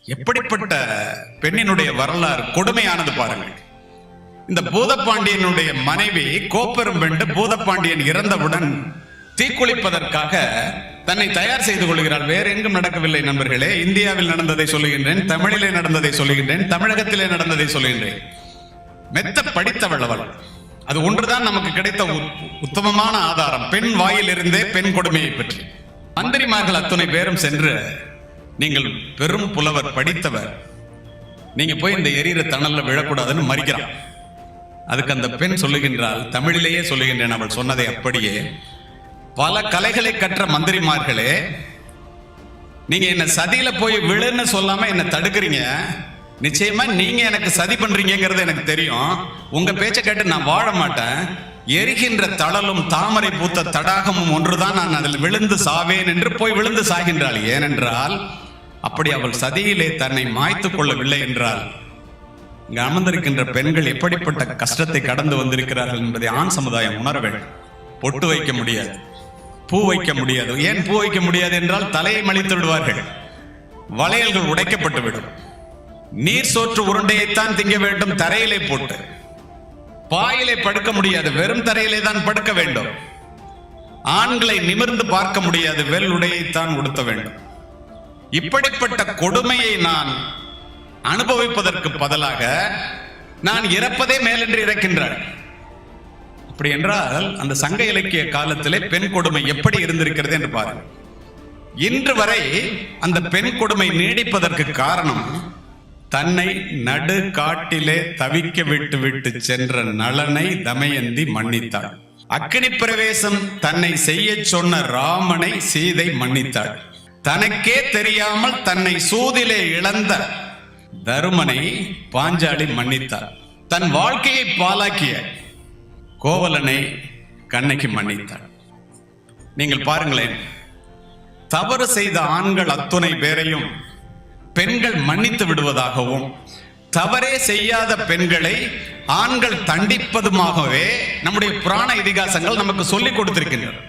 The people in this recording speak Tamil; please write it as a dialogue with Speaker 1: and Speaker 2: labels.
Speaker 1: எப்படிப்பட்ட பெண்ணினுடைய வரலாறு கொடுமையானது பாருங்கள். இந்த பூதப்பாண்டியனுடைய மனைவி கோப்பெரும்பெண்டு பூதப்பாண்டியன் இறந்தவுடன் தீக்குளிப்பதற்காக தன்னை தயார் செய்து கொள்கிறாள். வேறு எங்கும் நடக்கவில்லை நண்பர்களே. இந்தியாவில் நடந்ததை சொல்லுகின்றேன், தமிழிலே நடந்ததை சொல்லுகின்றேன், தமிழகத்திலே நடந்ததை சொல்லுகின்றேன். மெத்த படித்தவள் அவள். அது ஒன்றுதான் நமக்கு கிடைத்த உத்தமமான ஆதாரம், பெண் வாயிலிருந்தே பெண் கொடுமையை பற்றி. மந்திரிமார்கள் அத்துணை பேரும் சென்று, நீங்கள் பெரும் புலவர், படித்தவர், நீங்க போய் இந்த எரியிற தணல்ல விழக்கூடாதுன்னு மறிக்கிறான். அதுக்கு அந்த பெண் சொல்லுகின்றால், தமிழிலேயே சொல்லுகின்றேன், அவள் சொன்னதை அப்படியே, பல கலைகளை கற்ற மந்திரிமார்களே, நீங்க என்ன சதியில போய் விழுன்னு சொல்லாம என்ன தடுக்கிறீங்க. நிச்சயமா நீங்க எனக்கு சதி பண்றீங்கிறது எனக்கு தெரியும். உங்க பேச்சை கேட்டு நான் வாழ மாட்டேன். எரிகின்ற தழலும் தாமரை பூத்த தடாகமும் ஒன்றுதான், நான் அதில் விழுந்து சாவேன் என்று போய் விழுந்து சாகின்றாள். ஏனென்றால் அப்படி அவள் சதியிலே தன்னை மாய்த்து கொள்ளவில்லை என்றால், இங்க அமர்ந்திருக்கின்ற பெண்கள் எப்படிப்பட்ட கஷ்டத்தை கடந்து வந்திருக்கிறார்கள் என்பதை ஆண் சமுதாயம் உணர வேண்டும். பொட்டு வைக்க முடியாது, பூ வைக்க முடியாது. ஏன் பூ வைக்க முடியாது என்றால் தலையை மலித்து விடுவார்கள், வளையல்கள் உடைக்கப்பட்டு விடும். நீர் சோற்று உருண்டையைத்தான் திங்க வேண்டும் தரையிலே போட்டு. பாயிலே படுக்க முடியாது, வெறும் தரையிலே தான் படுக்க வேண்டும். ஆண்களை நிமிர்ந்து பார்க்க முடியாது, வெள் உடையைத்தான் உடுத்த வேண்டும். இப்படிப்பட்ட கொடுமையை நான் அனுபவிப்பதற்கு பதிலாக நான் இறப்பதே மேலென்று இறக்கின்றார். அப்படி என்றால் அந்த சங்க இலக்கிய காலத்திலே பெண் கொடுமை எப்படி இருந்திருக்கிறது என்று பாருங்கள். இன்று வரை அந்த பெண் கொடுமை நீடிப்பதற்கு காரணம், தன்னை நடு காட்டிலே தவிக்க விட்டு விட்டு சென்ற நளனை தமயந்தி மன்னித்தாள். அக்கினி பிரவேசம் தன்னை செய்ய சொன்ன ராமனை சீதை மன்னித்தாள். தனக்கே தெரியாமல் தன்னை சூதிலே இழந்த தருமனை பாஞ்சாலி மன்னித்தாள். தன் வாழ்க்கையை பாலாக்கிய கோவலனை கண்ணகி மன்னித்தாள். நீங்கள் பாருங்களேன், தவறு செய்த ஆண்கள் அத்துணை பேரையும் பெண்கள் மன்னித்து விடுவதாகவும், தவறே செய்யாத பெண்களை ஆண்கள் தண்டிப்பதுமாகவே நம்முடைய புராண இதிகாசங்கள் நமக்கு சொல்லிக் கொடுத்திருக்கின்றன.